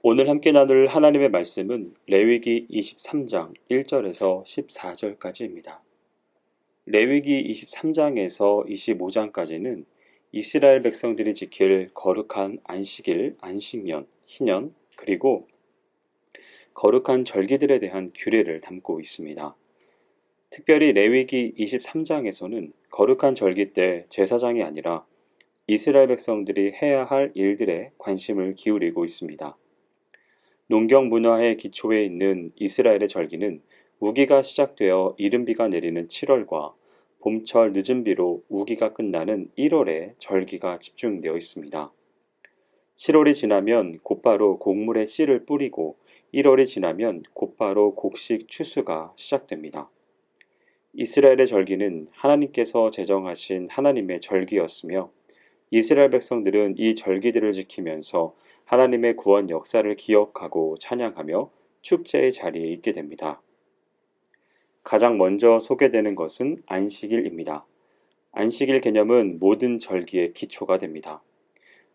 오늘 함께 나눌 하나님의 말씀은 레위기 23장 1절에서 14절까지입니다. 레위기 23장에서 25장까지는 이스라엘 백성들이 지킬 거룩한 안식일, 안식년, 희년, 그리고 거룩한 절기들에 대한 규례를 담고 있습니다. 특별히 레위기 23장에서는 거룩한 절기 때 제사장이 아니라 이스라엘 백성들이 해야 할 일들에 관심을 기울이고 있습니다. 농경 문화의 기초에 있는 이스라엘의 절기는 우기가 시작되어 이른비가 내리는 7월과 봄철 늦은 비로 우기가 끝나는 1월에 절기가 집중되어 있습니다. 7월이 지나면 곧바로 곡물에 씨를 뿌리고 1월이 지나면 곧바로 곡식 추수가 시작됩니다. 이스라엘의 절기는 하나님께서 제정하신 하나님의 절기였으며 이스라엘 백성들은 이 절기들을 지키면서 하나님의 구원 역사를 기억하고 찬양하며 축제의 자리에 있게 됩니다. 가장 먼저 소개되는 것은 안식일입니다. 안식일 개념은 모든 절기의 기초가 됩니다.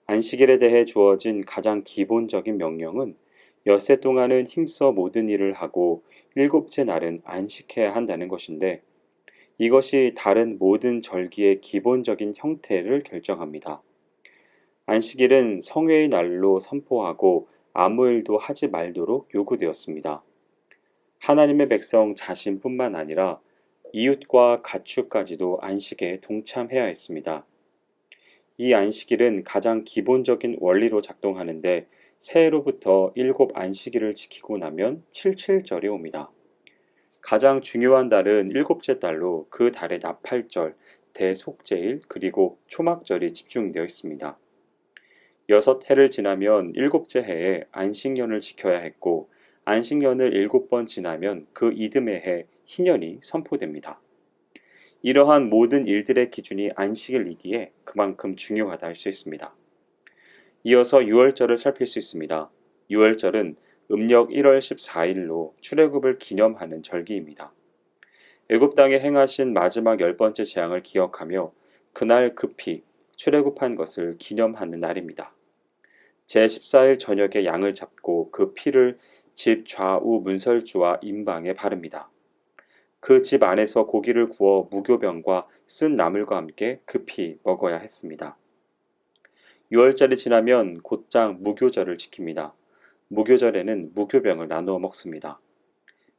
안식일에 대해 주어진 가장 기본적인 명령은 엿새 동안은 힘써 모든 일을 하고 일곱째 날은 안식해야 한다는 것인데 이것이 다른 모든 절기의 기본적인 형태를 결정합니다. 안식일은 성회의 날로 선포하고 아무 일도 하지 말도록 요구되었습니다. 하나님의 백성 자신뿐만 아니라 이웃과 가축까지도 안식에 동참해야 했습니다. 이 안식일은 가장 기본적인 원리로 작동하는데 새해로부터 7안식일을 지키고 나면 77절이 옵니다. 가장 중요한 달은 일곱째 달로 그 달의 나팔절, 대속죄일, 그리고 초막절이 집중되어 있습니다. 6해를 지나면 일곱째 해에 안식년을 지켜야 했고 안식년을 7번 지나면 그 이듬해 해 희년이 선포됩니다. 이러한 모든 일들의 기준이 안식일이기에 그만큼 중요하다 할 수 있습니다. 이어서 유월절을 살필 수 있습니다. 유월절은 음력 1월 14일로 출애굽을 기념하는 절기입니다. 애굽 땅에 행하신 마지막 10번째 재앙을 기억하며 그날 급히 출애굽한 것을 기념하는 날입니다. 제14일 저녁에 양을 잡고 그 피를 집 좌우 문설주와 임방에 바릅니다. 그 집 안에서 고기를 구워 무교병과 쓴 나물과 함께 급히 먹어야 했습니다. 6월절이 지나면 곧장 무교절을 지킵니다. 무교절에는 무교병을 나누어 먹습니다.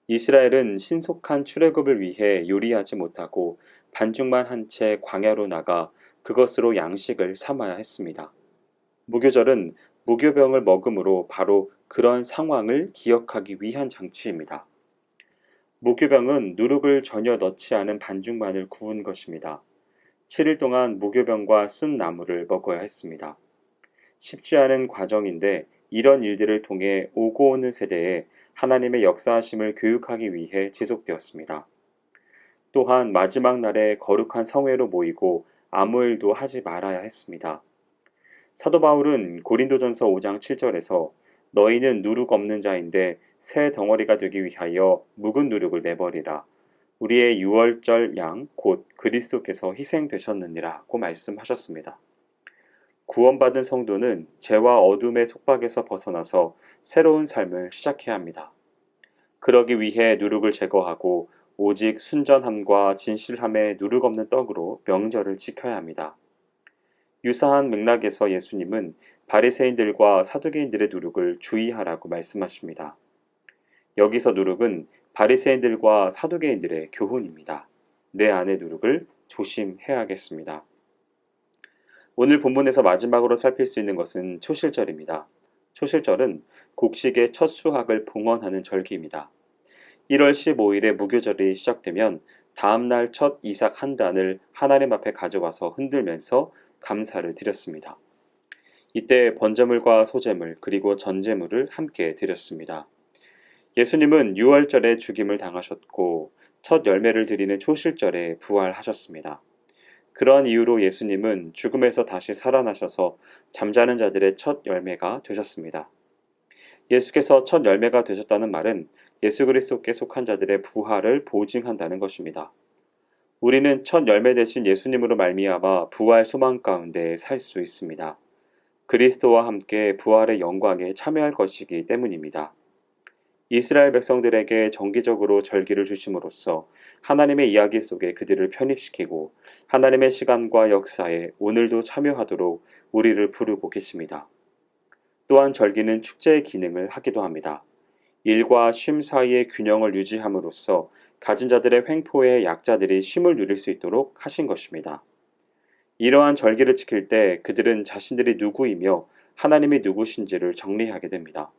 이스라엘은 신속한 출애굽을 위해 요리하지 못하고 반죽만 한 채 광야로 나가 그것으로 양식을 삼아야 했습니다. 무교절은 무교병을 먹음으로 바로 그런 상황을 기억하기 위한 장치입니다. 무교병은 누룩을 전혀 넣지 않은 반죽만을 구운 것입니다. 7일 동안 무교병과 쓴 나물을 먹어야 했습니다. 쉽지 않은 과정인데 이런 일들을 통해 오고 오는 세대에 하나님의 역사하심을 교육하기 위해 지속되었습니다. 또한 마지막 날에 거룩한 성회로 모이고 아무 일도 하지 말아야 했습니다. 사도 바울은 고린도전서 5장 7절에서 너희는 누룩 없는 자인데 새 덩어리가 되기 위하여 묵은 누룩을 내버리라. 우리의 유월절 양 곧 그리스도께서 희생되셨느니라고 말씀하셨습니다. 구원받은 성도는 죄와 어둠의 속박에서 벗어나서 새로운 삶을 시작해야 합니다. 그러기 위해 누룩을 제거하고 오직 순전함과 진실함의 누룩 없는 떡으로 명절을 지켜야 합니다. 유사한 맥락에서 예수님은 바리새인들과 사두개인들의 누룩을 주의하라고 말씀하십니다. 여기서 누룩은 바리새인들과 사두개인들의 교훈입니다. 내 안의 누룩을 조심해야겠습니다. 오늘 본문에서 마지막으로 살필 수 있는 것은 초실절입니다. 초실절은 곡식의 첫 수확을 봉헌하는 절기입니다. 1월 15일에 무교절이 시작되면 다음날 첫 이삭 한 단을 하나님 앞에 가져와서 흔들면서 감사를 드렸습니다. 이때 번제물과 소제물 그리고 전제물을 함께 드렸습니다. 예수님은 유월절에 죽임을 당하셨고 첫 열매를 드리는 초실절에 부활하셨습니다. 그러한 이유로 예수님은 죽음에서 다시 살아나셔서 잠자는 자들의 첫 열매가 되셨습니다. 예수께서 첫 열매가 되셨다는 말은 예수 그리스도께 속한 자들의 부활을 보증한다는 것입니다. 우리는 첫 열매 되신 예수님으로 말미암아 부활 소망 가운데 살 수 있습니다. 그리스도와 함께 부활의 영광에 참여할 것이기 때문입니다. 이스라엘 백성들에게 정기적으로 절기를 주심으로써 하나님의 이야기 속에 그들을 편입시키고 하나님의 시간과 역사에 오늘도 참여하도록 우리를 부르고 계십니다. 또한 절기는 축제의 기능을 하기도 합니다. 일과 쉼 사이의 균형을 유지함으로써 가진 자들의 횡포에 약자들이 쉼을 누릴 수 있도록 하신 것입니다. 이러한 절기를 지킬 때 그들은 자신들이 누구이며 하나님이 누구신지를 정리하게 됩니다.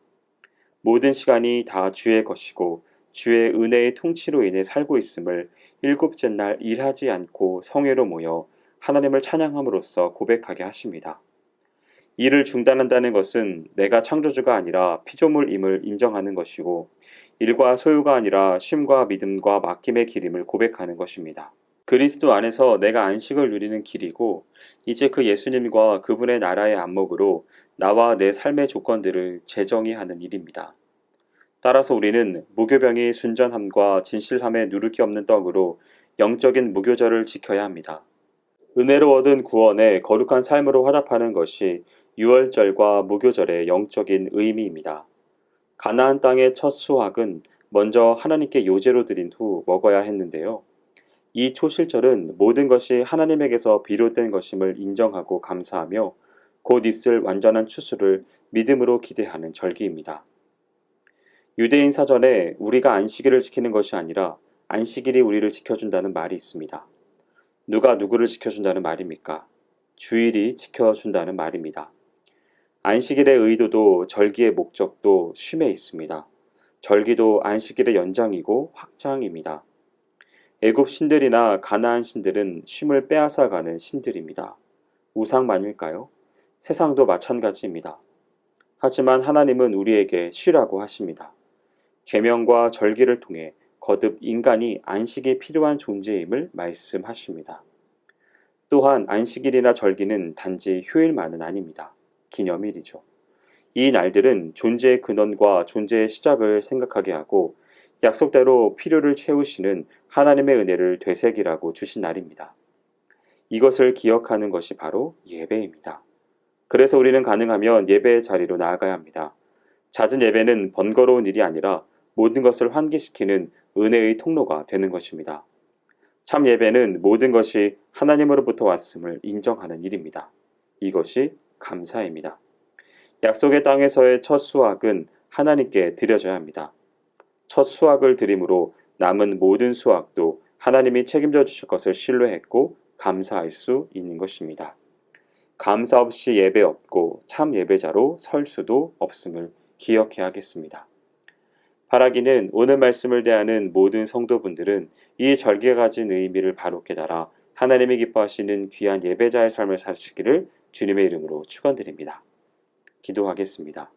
모든 시간이 다 주의 것이고 주의 은혜의 통치로 인해 살고 있음을 일곱째 날 일하지 않고 성회로 모여 하나님을 찬양함으로써 고백하게 하십니다. 일을 중단한다는 것은 내가 창조주가 아니라 피조물임을 인정하는 것이고 일과 소유가 아니라 쉼과 믿음과 맡김의 길임을 고백하는 것입니다. 그리스도 안에서 내가 안식을 누리는 길이고 이제 그 예수님과 그분의 나라의 안목으로 나와 내 삶의 조건들을 재정의하는 일입니다. 따라서 우리는 무교병이 순전함과 진실함에 누르기 없는 떡으로 영적인 무교절을 지켜야 합니다. 은혜로 얻은 구원에 거룩한 삶으로 화답하는 것이 유월절과 무교절의 영적인 의미입니다. 가나안 땅의 첫 수확은 먼저 하나님께 요제로 드린 후 먹어야 했는데요. 이 초실절은 모든 것이 하나님에게서 비롯된 것임을 인정하고 감사하며 곧 있을 완전한 추수를 믿음으로 기대하는 절기입니다. 유대인 사전에 우리가 안식일을 지키는 것이 아니라 안식일이 우리를 지켜준다는 말이 있습니다. 누가 누구를 지켜준다는 말입니까? 주일이 지켜준다는 말입니다. 안식일의 의도도 절기의 목적도 쉼에 있습니다. 절기도 안식일의 연장이고 확장입니다. 애굽 신들이나 가나안 신들은 쉼을 빼앗아가는 신들입니다. 우상만일까요? 세상도 마찬가지입니다. 하지만 하나님은 우리에게 쉬라고 하십니다. 계명과 절기를 통해 거듭 인간이 안식이 필요한 존재임을 말씀하십니다. 또한 안식일이나 절기는 단지 휴일만은 아닙니다. 기념일이죠. 이 날들은 존재의 근원과 존재의 시작을 생각하게 하고 약속대로 필요를 채우시는 하나님의 은혜를 되새기라고 주신 날입니다. 이것을 기억하는 것이 바로 예배입니다. 그래서 우리는 가능하면 예배의 자리로 나아가야 합니다. 잦은 예배는 번거로운 일이 아니라 모든 것을 환기시키는 은혜의 통로가 되는 것입니다. 참 예배는 모든 것이 하나님으로부터 왔음을 인정하는 일입니다. 이것이 감사입니다. 약속의 땅에서의 첫 수확은 하나님께 드려져야 합니다. 첫 수확을 드림으로 남은 모든 수확도 하나님이 책임져 주실 것을 신뢰했고 감사할 수 있는 것입니다. 감사 없이 예배 없고 참 예배자로 설 수도 없음을 기억해야겠습니다. 바라기는 오늘 말씀을 대하는 모든 성도분들은 이 절기가 가진 의미를 바로 깨달아 하나님이 기뻐하시는 귀한 예배자의 삶을 사시기를 주님의 이름으로 축원드립니다. 기도하겠습니다.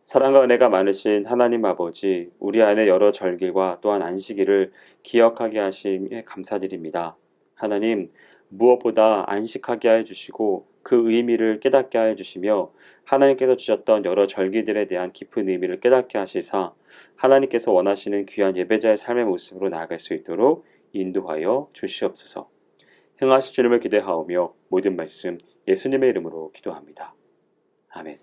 사랑과 은혜가 많으신 하나님 아버지, 우리 안에 여러 절기와 또한 안식일을 기억하게 하심에 감사드립니다. 하나님, 무엇보다 안식하게 하여 주시고 그 의미를 깨닫게 하여 주시며 하나님께서 주셨던 여러 절기들에 대한 깊은 의미를 깨닫게 하시사 하나님께서 원하시는 귀한 예배자의 삶의 모습으로 나아갈 수 있도록 인도하여 주시옵소서. 행하실 주님을 기대하오며 모든 말씀 예수님의 이름으로 기도합니다. 아멘.